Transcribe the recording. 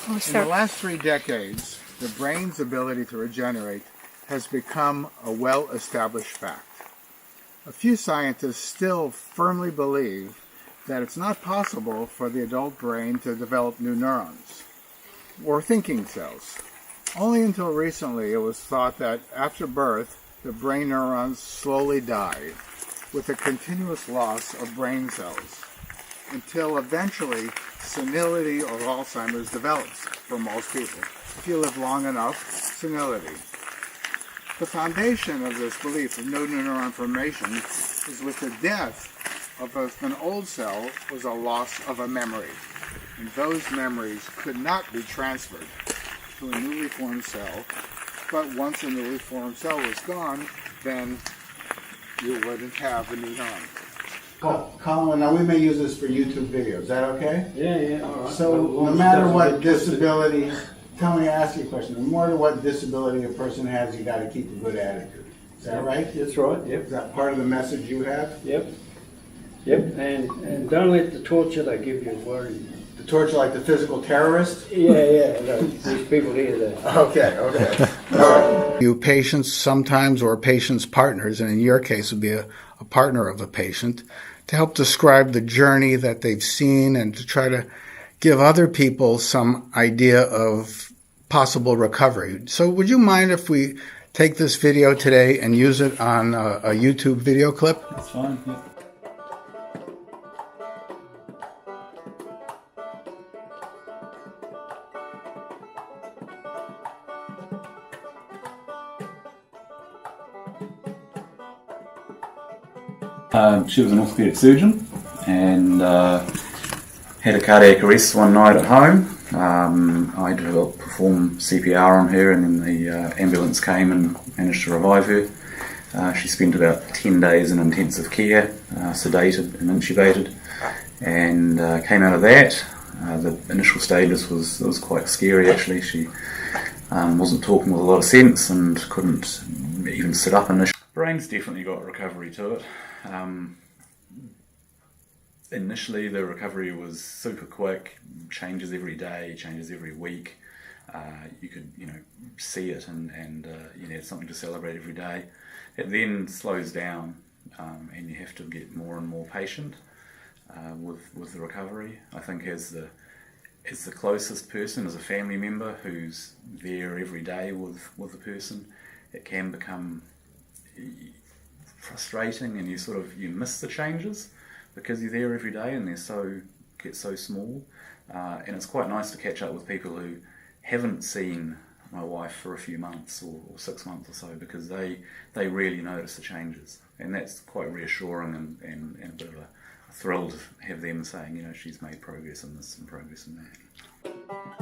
In sir. the last 3 decades, the brain's ability to regenerate has become a well-established fact. A few scientists still firmly believe that it's not possible for the adult brain to develop new neurons or thinking cells. Only until recently it was thought that after birth, the brain neurons slowly die with a continuous loss of brain cells until eventually senility or Alzheimer's develops for most people. If you live long enough, senility. The foundation of this belief of no new neuron formation is with the death of an old cell was a loss of a memory. And those memories could not be transferred to a newly formed cell, but once a newly formed cell was gone, then you wouldn't have a new neuron. Colin, now we may use this for YouTube video. Is that okay? Yeah, all right. So no matter what disability, tell me, ask you a question. No matter what disability a person has, you got to keep a good attitude. Is that right? That's right, yep. Is that part of the message you have? Yep. Yep, and don't let the torture they give you worry you. The torture, like the physical terrorist? Yeah, there's people here that... Okay. You patients sometimes, or patients' partners, and in your case would be a partner of a patient, to help describe the journey that they've seen and to try to give other people some idea of possible recovery. So would you mind if we take this video today and use it on a YouTube video clip? That's fine, yeah. She was an orthopedic surgeon and had a cardiac arrest one night at home. I had to perform CPR on her, and then the ambulance came and managed to revive her. She spent about 10 days in intensive care, sedated and intubated, and came out of that. The initial stages was quite scary actually. She wasn't talking with a lot of sense and couldn't even sit up initially. Brain's definitely got recovery to it. Initially the recovery was super quick, changes every day, changes every week. You could see it and you had something to celebrate every day. It then slows down and you have to get more and more patient with the recovery. I think as the closest person, as a family member who's there every day with the person, it can become frustrating, and you miss the changes because you're there every day and they get so small. And it's quite nice to catch up with people who haven't seen my wife for a few months or 6 months or so, because they really notice the changes, and that's quite reassuring and a bit of a thrill to have them saying, she's made progress in this and progress in that.